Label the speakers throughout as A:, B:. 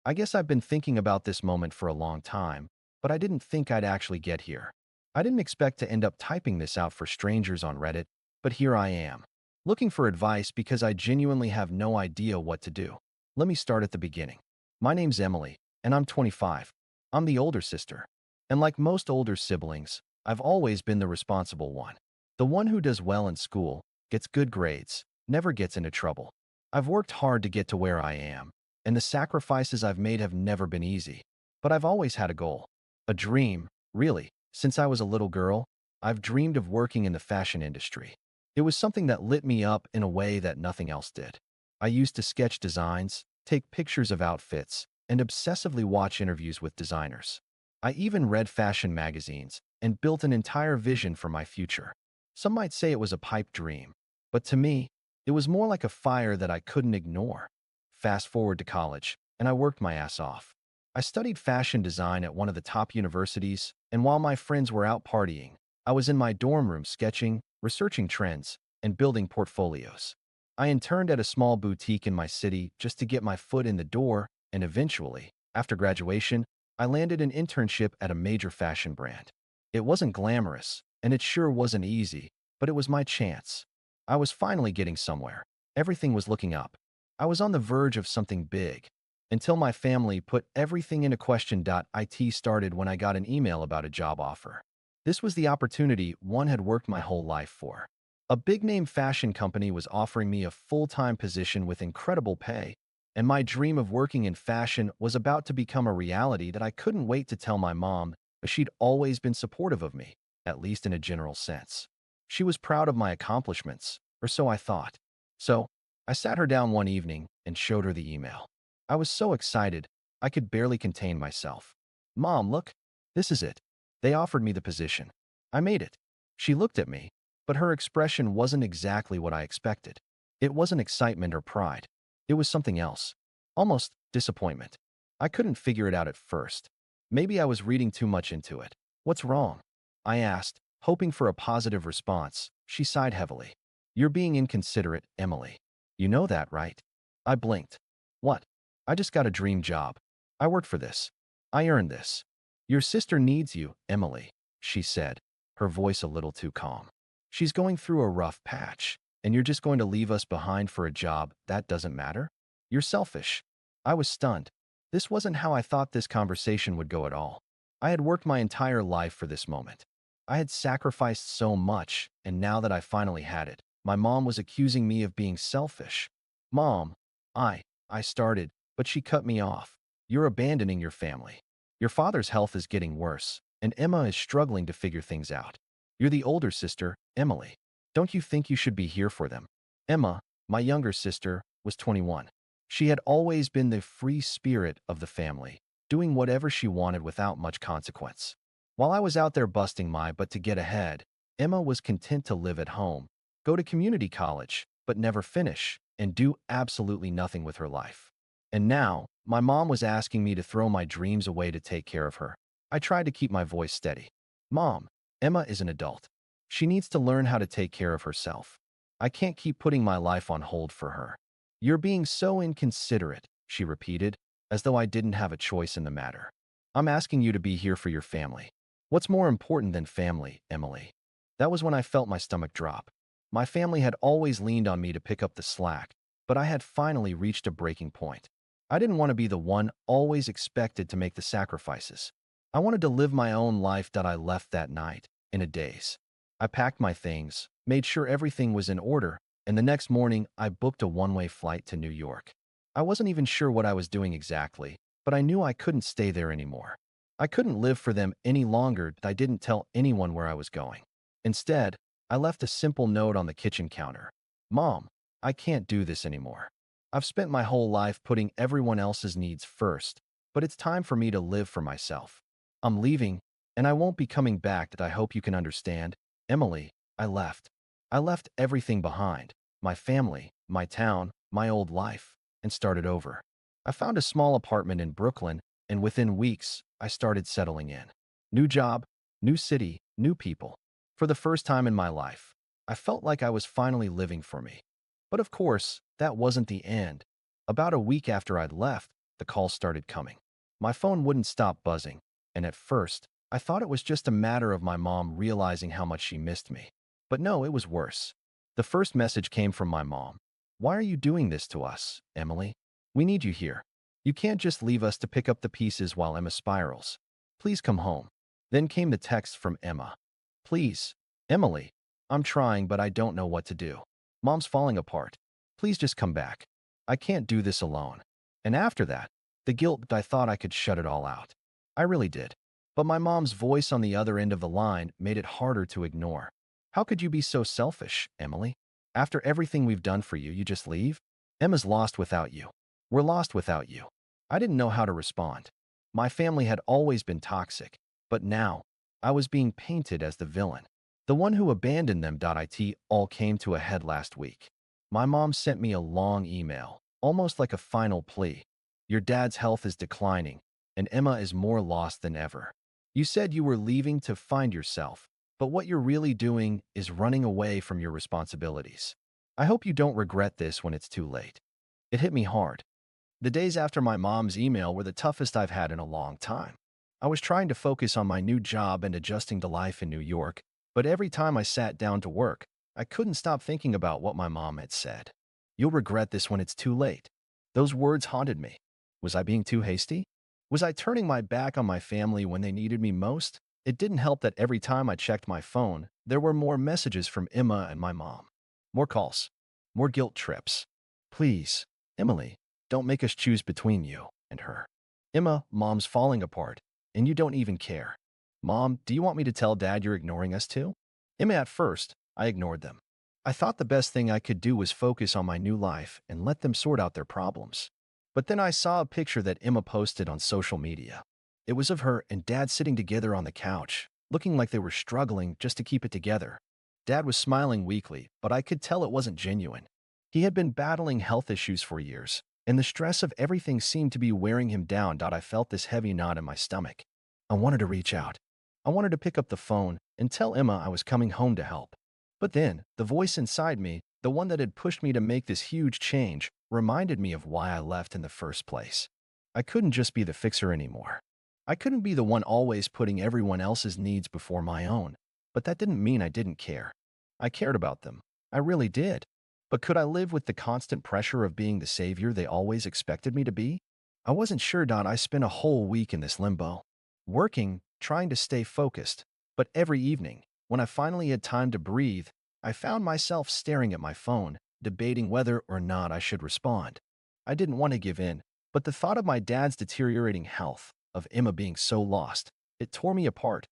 A: I guess I've been thinking about this moment for a long time, but I didn't think I'd actually get here. I didn't expect to end up typing this out for strangers on Reddit, but here I am, looking for advice because I genuinely have no idea what to do. Let me start at the beginning. My name's Emily, and I'm 25. I'm the older sister. And like most older siblings, I've always been the responsible one. The one who does well in school, gets good grades, never gets into trouble. I've worked hard to get to where I am, and the sacrifices I've made have never been easy. But I've always had a goal. A dream, really. Since I was a little girl, I've dreamed of working in the fashion industry. It was something that lit me up in a way that nothing else did. I used to sketch designs, take pictures of outfits, and obsessively watch interviews with designers. I even read fashion magazines and built an entire vision for my future. Some might say it was a pipe dream, but to me, it was more like a fire that I couldn't ignore. Fast forward to college, and I worked my ass off. I studied fashion design at one of the top universities, and while my friends were out partying, I was in my dorm room sketching, researching trends, and building portfolios. I interned at a small boutique in my city just to get my foot in the door, and eventually, after graduation, I landed an internship at a major fashion brand. It wasn't glamorous, and it sure wasn't easy, but it was my chance. I was finally getting somewhere. Everything was looking up. I was on the verge of something big, until my family put everything into question. It started when I got an email about a job offer. This was the opportunity one had worked my whole life for. A big-name fashion company was offering me a full-time position with incredible pay, and my dream of working in fashion was about to become a reality that I couldn't wait to tell my mom, but she'd always been supportive of me, at least in a general sense. She was proud of my accomplishments, or so I thought. So, I sat her down one evening and showed her the email. I was so excited, I could barely contain myself. Mom, look, this is it. They offered me the position. I made it. She looked at me, but her expression wasn't exactly what I expected. It wasn't excitement or pride. It was something else. Almost disappointment. I couldn't figure it out at first. Maybe I was reading too much into it. What's wrong? I asked, hoping for a positive response. She sighed heavily. You're being inconsiderate, Emily. You know that, right? I blinked. What? I just got a dream job. I worked for this. I earned this. Your sister needs you, Emily, she said, her voice a little too calm. She's going through a rough patch, and you're just going to leave us behind for a job that doesn't matter? You're selfish. I was stunned. This wasn't how I thought this conversation would go at all. I had worked my entire life for this moment. I had sacrificed so much, and now that I finally had it, my mom was accusing me of being selfish. Mom, I started, but she cut me off. You're abandoning your family. Your father's health is getting worse, and Emma is struggling to figure things out. You're the older sister, Emily. Don't you think you should be here for them? Emma, my younger sister, was 21. She had always been the free spirit of the family, doing whatever she wanted without much consequence. While I was out there busting my butt to get ahead, Emma was content to live at home, go to community college, but never finish, and do absolutely nothing with her life. And now, my mom was asking me to throw my dreams away to take care of her. I tried to keep my voice steady. Mom, Emma is an adult. She needs to learn how to take care of herself. I can't keep putting my life on hold for her. You're being so inconsiderate, she repeated, as though I didn't have a choice in the matter. I'm asking you to be here for your family. What's more important than family, Emily? That was when I felt my stomach drop. My family had always leaned on me to pick up the slack, but I had finally reached a breaking point. I didn't want to be the one always expected to make the sacrifices. I wanted to live my own life. That I left that night, in a daze. I packed my things, made sure everything was in order, and the next morning I booked a one-way flight to New York. I wasn't even sure what I was doing exactly, but I knew I couldn't stay there anymore. I couldn't live for them any longer. I didn't tell anyone where I was going. Instead, I left a simple note on the kitchen counter. Mom, I can't do this anymore. I've spent my whole life putting everyone else's needs first, but it's time for me to live for myself. I'm leaving, and I won't be coming back. That I hope you can understand. Emily, I left. I left everything behind, my family, my town, my old life, and started over. I found a small apartment in Brooklyn, and within weeks, I started settling in. New job, new city, new people. For the first time in my life, I felt like I was finally living for me. But of course, that wasn't the end. About a week after I'd left, the calls started coming. My phone wouldn't stop buzzing, and at first, I thought it was just a matter of my mom realizing how much she missed me. But no, it was worse. The first message came from my mom. "Why are you doing this to us, Emily? We need you here. You can't just leave us to pick up the pieces while Emma spirals. Please come home." Then came the text from Emma. "Please, Emily, I'm trying, but I don't know what to do. Mom's falling apart. Please just come back. I can't do this alone." And after that, the guilt, I thought I could shut it all out. I really did. But my mom's voice on the other end of the line made it harder to ignore. "How could you be so selfish, Emily? After everything we've done for you, you just leave? Emma's lost without you. We're lost without you." I didn't know how to respond. My family had always been toxic, but now I was being painted as the villain, the one who abandoned them. It all came to a head last week. My mom sent me a long email, almost like a final plea. "Your dad's health is declining, and Emma is more lost than ever. You said you were leaving to find yourself, but what you're really doing is running away from your responsibilities. I hope you don't regret this when it's too late." It hit me hard. The days after my mom's email were the toughest I've had in a long time. I was trying to focus on my new job and adjusting to life in New York, but every time I sat down to work, I couldn't stop thinking about what my mom had said. "You'll regret this when it's too late." Those words haunted me. Was I being too hasty? Was I turning my back on my family when they needed me most? It didn't help that every time I checked my phone, there were more messages from Emma and my mom. More calls. More guilt trips. "Please, Emily, don't make us choose between you and her. Emma, Mom's falling apart, and you don't even care. Mom, do you want me to tell Dad you're ignoring us too?" Emma, at first, I ignored them. I thought the best thing I could do was focus on my new life and let them sort out their problems. But then I saw a picture that Emma posted on social media. It was of her and Dad sitting together on the couch, looking like they were struggling just to keep it together. Dad was smiling weakly, but I could tell it wasn't genuine. He had been battling health issues for years, and the stress of everything seemed to be wearing him down. I felt this heavy knot in my stomach. I wanted to reach out. I wanted to pick up the phone and tell Emma I was coming home to help. But then, the voice inside me, the one that had pushed me to make this huge change, reminded me of why I left in the first place. I couldn't just be the fixer anymore. I couldn't be the one always putting everyone else's needs before my own. But that didn't mean I didn't care. I cared about them. I really did. But could I live with the constant pressure of being the savior they always expected me to be? I wasn't sure. I spent a whole week in this limbo, working, trying to stay focused. But every evening, when I finally had time to breathe, I found myself staring at my phone, debating whether or not I should respond. I didn't want to give in, but the thought of my dad's deteriorating health, of Emma being so lost, it tore me apart.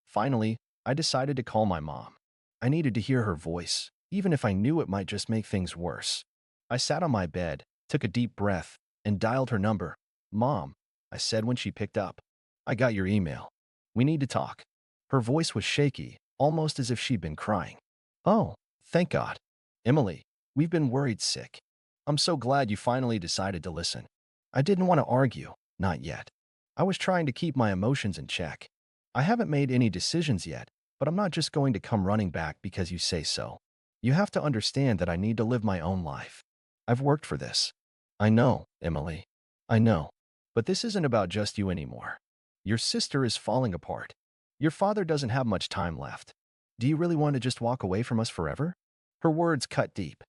A: Finally, I decided to call my mom. I needed to hear her voice, even if I knew it might just make things worse. I sat on my bed, took a deep breath, and dialed her number. "Mom," I said when she picked up. "I got your email. We need to talk." Her voice was shaky, almost as if she'd been crying. "Oh, thank God. Emily, we've been worried sick. I'm so glad you finally decided to listen." I didn't want to argue, not yet. I was trying to keep my emotions in check. "I haven't made any decisions yet, but I'm not just going to come running back because you say so. You have to understand that I need to live my own life. I've worked for this." "I know, Emily. I know. But this isn't about just you anymore. Your sister is falling apart. Your father doesn't have much time left. Do you really want to just walk away from us forever?" Her words cut deep.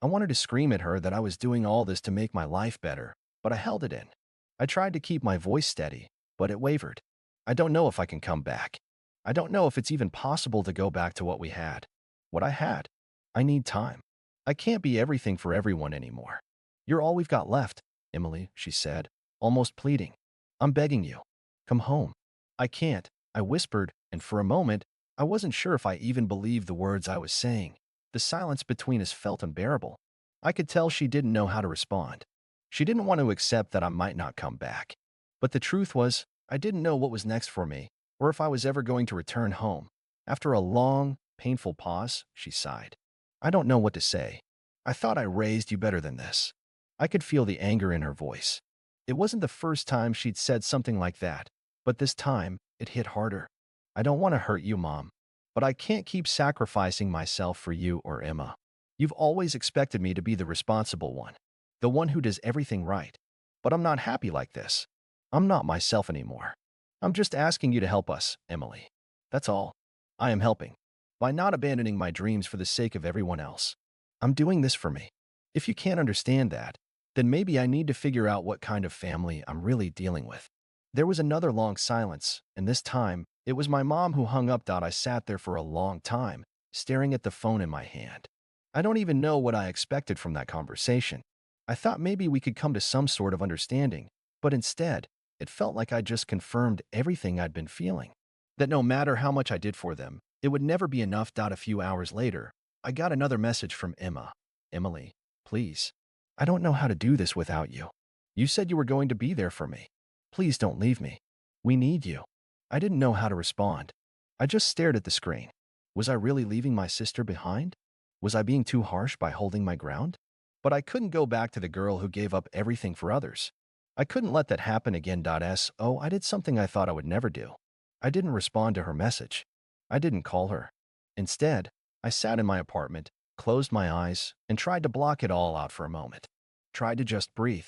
A: I wanted to scream at her that I was doing all this to make my life better, but I held it in. I tried to keep my voice steady, but it wavered. "I don't know if I can come back. I don't know if it's even possible to go back to what we had. What I had. I need time. I can't be everything for everyone anymore. You're all we've got left, Emily," she said, almost pleading. "I'm begging you. Come home." "I can't," I whispered, and for a moment, I wasn't sure if I even believed the words I was saying. The silence between us felt unbearable. I could tell she didn't know how to respond. She didn't want to accept that I might not come back. But the truth was, I didn't know what was next for me, or if I was ever going to return home. After a long, painful pause, she sighed. "I don't know what to say. I thought I raised you better than this." I could feel the anger in her voice. It wasn't the first time she'd said something like that, but this time, it hit harder. "I don't want to hurt you, Mom, but I can't keep sacrificing myself for you or Emma. You've always expected me to be the responsible one, the one who does everything right. but I'm not happy like this. I'm not myself anymore. I'm just asking you to help us, Emily. That's all. I am helping. By not abandoning my dreams for the sake of everyone else. I'm doing this for me. If you can't understand that, then maybe I need to figure out what kind of family I'm really dealing with. There was another long silence, and this time, it was my mom who hung up. I sat there for a long time, staring at the phone in my hand. I don't even know what I expected from that conversation. I thought maybe we could come to some sort of understanding, but instead, it felt like I just confirmed everything I'd been feeling. That no matter how much I did for them, it would never be enough. A few hours later, I got another message from Emma. Emily, please. I don't know how to do this without you. You said you were going to be there for me. Please don't leave me. We need you. I didn't know how to respond. I just stared at the screen. Was I really leaving my sister behind? Was I being too harsh by holding my ground? But I couldn't go back to the girl who gave up everything for others. I couldn't let that happen again. So I did something I thought I would never do. I didn't respond to her message. I didn't call her. Instead, I sat in my apartment, closed my eyes, and tried to block it all out for a moment. Tried to just breathe.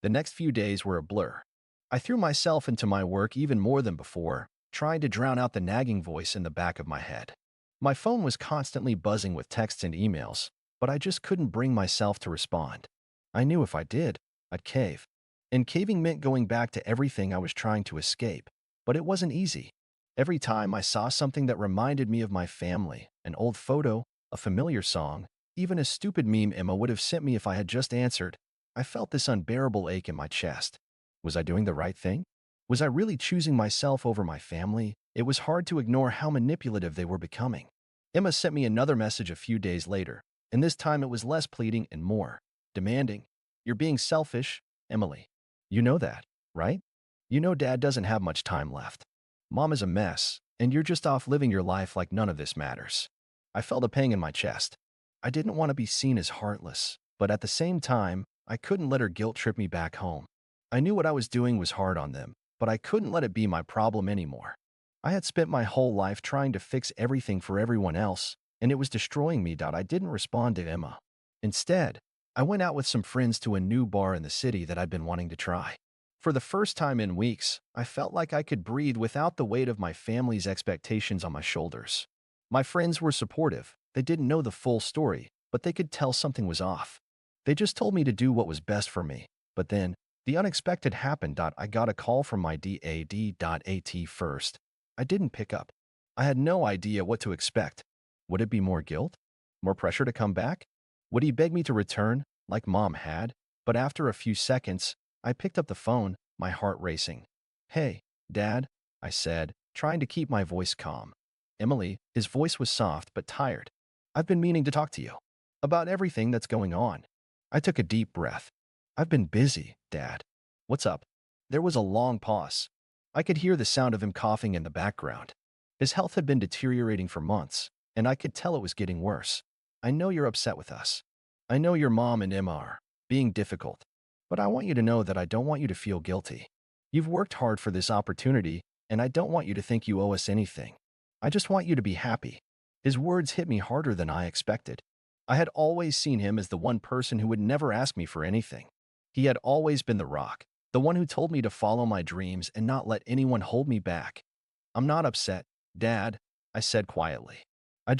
A: The next few days were a blur. I threw myself into my work even more than before, trying to drown out the nagging voice in the back of my head. My phone was constantly buzzing with texts and emails, but I just couldn't bring myself to respond. I knew if I did, I'd cave. And caving meant going back to everything I was trying to escape, but it wasn't easy. Every time I saw something that reminded me of my family, an old photo, a familiar song, even a stupid meme Emma would have sent me if I had just answered, I felt this unbearable ache in my chest. Was I doing the right thing? Was I really choosing myself over my family? It was hard to ignore how manipulative they were becoming. Emma sent me another message a few days later, and this time it was less pleading and more demanding. You're being selfish, Emily. You know that, right? You know Dad doesn't have much time left. Mom is a mess, and you're just off living your life like none of this matters. I felt a pang in my chest. I didn't want to be seen as heartless, but at the same time, I couldn't let her guilt trip me back home. I knew what I was doing was hard on them, but I couldn't let it be my problem anymore. I had spent my whole life trying to fix everything for everyone else, and it was destroying me. I didn't respond to Emma. Instead, I went out with some friends to a new bar in the city that I'd been wanting to try. For the first time in weeks, I felt like I could breathe without the weight of my family's expectations on my shoulders. My friends were supportive. They didn't know the full story, but they could tell something was off. They just told me to do what was best for me. But then, the unexpected happened. I got a call from my dad. First. I didn't pick up. I had no idea what to expect. Would it be more guilt? More pressure to come back? Would he beg me to return, like Mom had? But after a few seconds, I picked up the phone, my heart racing. Hey, Dad, I said, trying to keep my voice calm. Emily, his voice was soft but tired. I've been meaning to talk to you. About everything that's going on. I took a deep breath. I've been busy, Dad. What's up? There was a long pause. I could hear the sound of him coughing in the background. His health had been deteriorating for months, and I could tell it was getting worse. I know you're upset with us. I know your mom and Emma are being difficult. But I want you to know that I don't want you to feel guilty. You've worked hard for this opportunity, and I don't want you to think you owe us anything. I just want you to be happy. His words hit me harder than I expected. I had always seen him as the one person who would never ask me for anything. He had always been the rock, the one who told me to follow my dreams and not let anyone hold me back. I'm not upset, Dad, I said quietly. I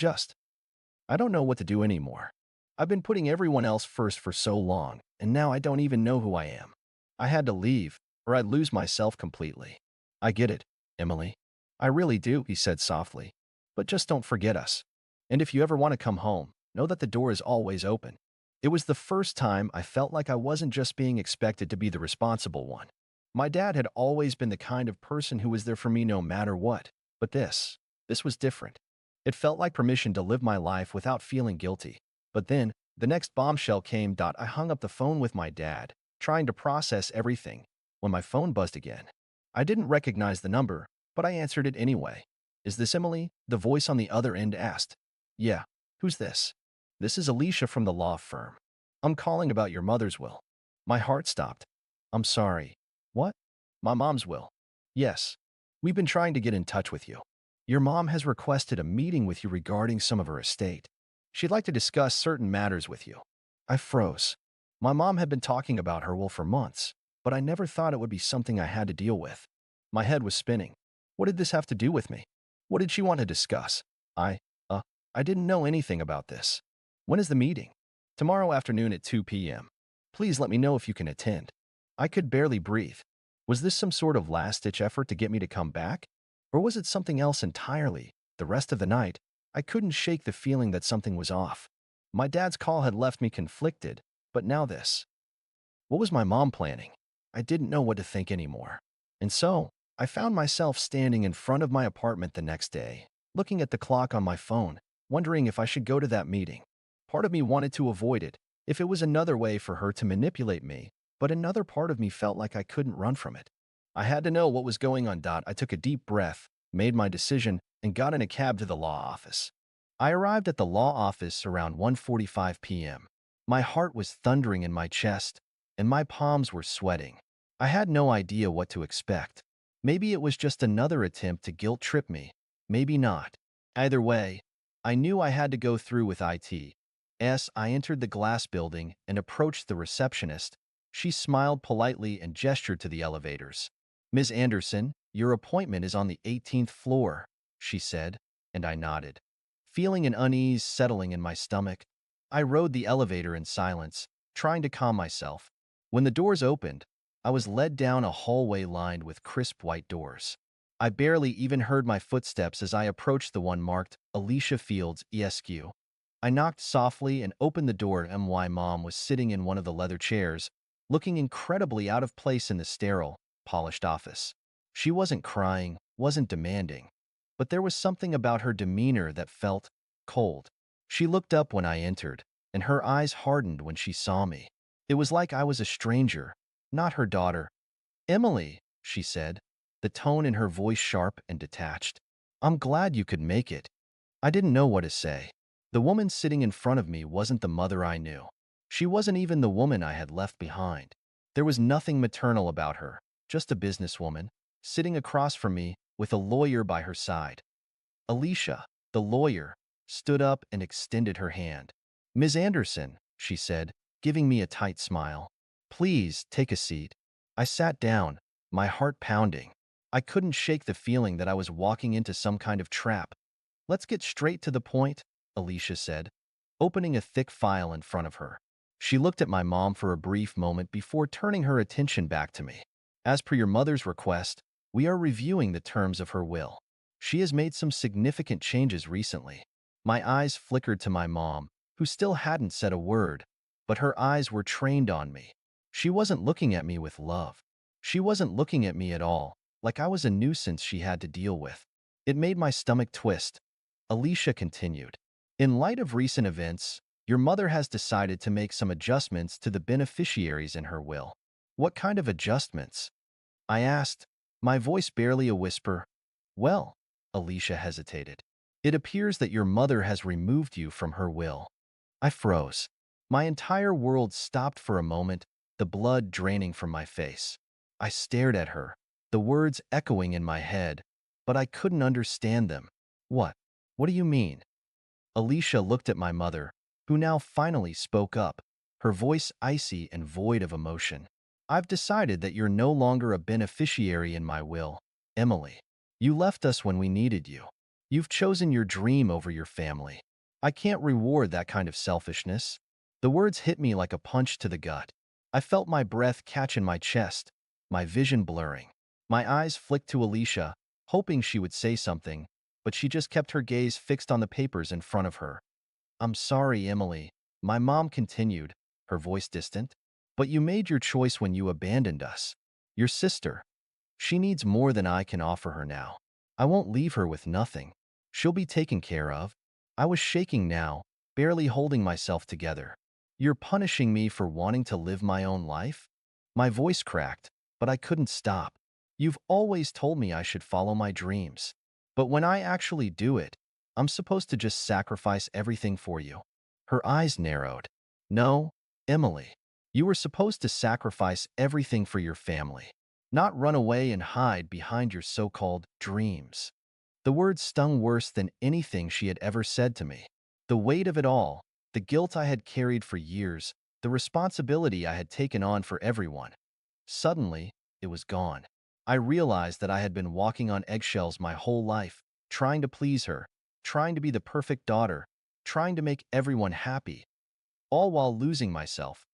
A: don't know what to do anymore. I've been putting everyone else first for so long, and now I don't even know who I am. I had to leave, or I'd lose myself completely. I get it, Emily. I really do, he said softly. But just don't forget us. And if you ever want to come home, know that the door is always open. It was the first time I felt like I wasn't just being expected to be the responsible one. My dad had always been the kind of person who was there for me no matter what, but this was different. It felt like permission to live my life without feeling guilty. But then, the next bombshell came. I hung up the phone with my dad, trying to process everything, when my phone buzzed again. I didn't recognize the number, but I answered it anyway. Is this Emily? The voice on the other end asked. Yeah. Who's this? This is Alicia from the law firm. I'm calling about your mother's will. My heart stopped. I'm sorry. What? My mom's will. Yes. We've been trying to get in touch with you. Your mom has requested a meeting with you regarding some of her estate. She'd like to discuss certain matters with you. I froze. My mom had been talking about her will for months. but I never thought it would be something I had to deal with. My head was spinning. What did this have to do with me? What did she want to discuss? I, uh, I didn't know anything about this. When is the meeting? Tomorrow afternoon at 2 p.m. Please let me know if you can attend. I could barely breathe. Was this some sort of last-ditch effort to get me to come back? Or was it something else entirely? The rest of the night, I couldn't shake the feeling that something was off. My dad's call had left me conflicted, but now this. What was my mom planning? I didn't know what to think anymore. And so, I found myself standing in front of my apartment the next day, looking at the clock on my phone, wondering if I should go to that meeting. Part of me wanted to avoid it, if it was another way for her to manipulate me, but another part of me felt like I couldn't run from it. I had to know what was going on. I took a deep breath, made my decision, and got in a cab to the law office. I arrived at the law office around 1:45 p.m. My heart was thundering in my chest, and my palms were sweating. I had no idea what to expect. Maybe it was just another attempt to guilt trip me. Maybe not. Either way, I knew I had to go through with it. I entered the glass building and approached the receptionist. She smiled politely and gestured to the elevators. Ms. Anderson, your appointment is on the 18th floor, she said, and I nodded. Feeling an unease settling in my stomach, I rode the elevator in silence, trying to calm myself. When the doors opened, I was led down a hallway lined with crisp white doors. I barely even heard my footsteps as I approached the one marked Alicia Fields, ESQ. I knocked softly and opened the door. My mom was sitting in one of the leather chairs, looking incredibly out of place in the sterile, polished office. She wasn't crying, wasn't demanding, but there was something about her demeanor that felt cold. She looked up when I entered, and her eyes hardened when she saw me. It was like I was a stranger, not her daughter. Emily, she said, the tone in her voice sharp and detached. I'm glad you could make it. I didn't know what to say. The woman sitting in front of me wasn't the mother I knew. She wasn't even the woman I had left behind. There was nothing maternal about her, just a businesswoman, sitting across from me with a lawyer by her side. Alicia, the lawyer, stood up and extended her hand. Ms. Anderson, she said, giving me a tight smile. Please take a seat. I sat down, my heart pounding. I couldn't shake the feeling that I was walking into some kind of trap. Let's get straight to the point, Alicia said, opening a thick file in front of her. She looked at my mom for a brief moment before turning her attention back to me. As per your mother's request, we are reviewing the terms of her will. She has made some significant changes recently. My eyes flickered to my mom, who still hadn't said a word, but her eyes were trained on me. She wasn't looking at me with love. She wasn't looking at me at all, like I was a nuisance she had to deal with. It made my stomach twist. Alicia continued. In light of recent events, your mother has decided to make some adjustments to the beneficiaries in her will. What kind of adjustments? I asked, my voice barely a whisper. Well, Alicia hesitated. It appears that your mother has removed you from her will. I froze. My entire world stopped for a moment, the blood draining from my face. I stared at her, the words echoing in my head, but I couldn't understand them. What? What do you mean? Alicia looked at my mother, who now finally spoke up, her voice icy and void of emotion. I've decided that you're no longer a beneficiary in my will, Emily. You left us when we needed you. You've chosen your dream over your family. I can't reward that kind of selfishness. The words hit me like a punch to the gut. I felt my breath catch in my chest, my vision blurring. My eyes flicked to Alicia, hoping she would say something, but she just kept her gaze fixed on the papers in front of her. I'm sorry, Emily, my mom continued, her voice distant, but you made your choice when you abandoned us. Your sister. She needs more than I can offer her now. I won't leave her with nothing. She'll be taken care of. I was shaking now, barely holding myself together. You're punishing me for wanting to live my own life? My voice cracked, but I couldn't stop. You've always told me I should follow my dreams. But when I actually do it, I'm supposed to just sacrifice everything for you. Her eyes narrowed. No, Emily. You were supposed to sacrifice everything for your family, not run away and hide behind your so-called dreams. The words stung worse than anything she had ever said to me. The weight of it all, the guilt I had carried for years, the responsibility I had taken on for everyone. Suddenly, it was gone. I realized that I had been walking on eggshells my whole life, trying to please her, trying to be the perfect daughter, trying to make everyone happy, all while losing myself.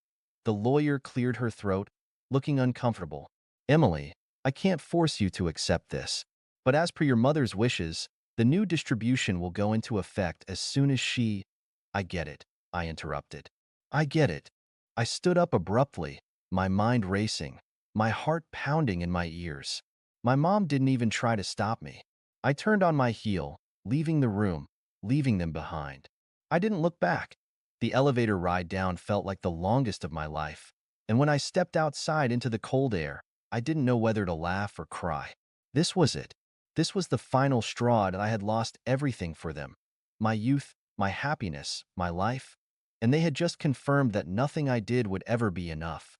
A: The lawyer cleared her throat, looking uncomfortable. Emily, I can't force you to accept this, but as per your mother's wishes, the new distribution will go into effect as soon as she— I get it, I interrupted. I get it. I stood up abruptly, my mind racing, my heart pounding in my ears. My mom didn't even try to stop me. I turned on my heel, leaving the room, leaving them behind. I didn't look back. The elevator ride down felt like the longest of my life, and when I stepped outside into the cold air, I didn't know whether to laugh or cry. This was it. This was the final straw, and I had lost everything for them. My youth, my happiness, my life. And they had just confirmed that nothing I did would ever be enough.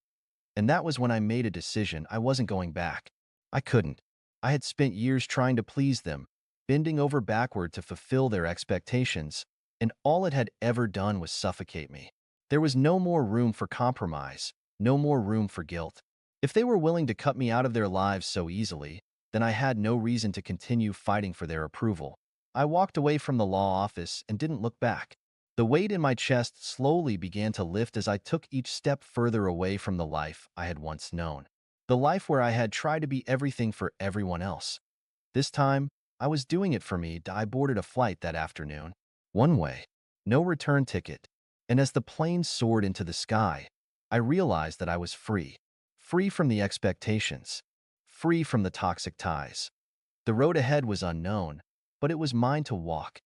A: And that was when I made a decision. I wasn't going back. I couldn't. I had spent years trying to please them, bending over backward to fulfill their expectations, and all it had ever done was suffocate me. There was no more room for compromise, no more room for guilt. If they were willing to cut me out of their lives so easily, then I had no reason to continue fighting for their approval. I walked away from the law office and didn't look back. The weight in my chest slowly began to lift as I took each step further away from the life I had once known. The life where I had tried to be everything for everyone else. This time, I was doing it for me. I boarded a flight that afternoon. One way. No return ticket. And as the plane soared into the sky, I realized that I was free. Free from the expectations. Free from the toxic ties. The road ahead was unknown, but it was mine to walk.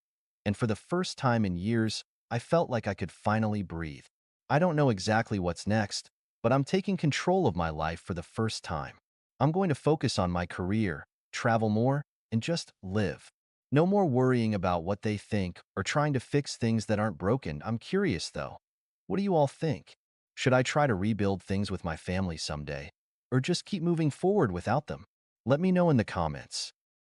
A: And for the first time in years, I felt like I could finally breathe. I don't know exactly what's next, but I'm taking control of my life for the first time. I'm going to focus on my career, travel more, and just live. No more worrying about what they think or trying to fix things that aren't broken. I'm curious, though. What do you all think? Should I try to rebuild things with my family someday? Or just keep moving forward without them? Let me know in the comments.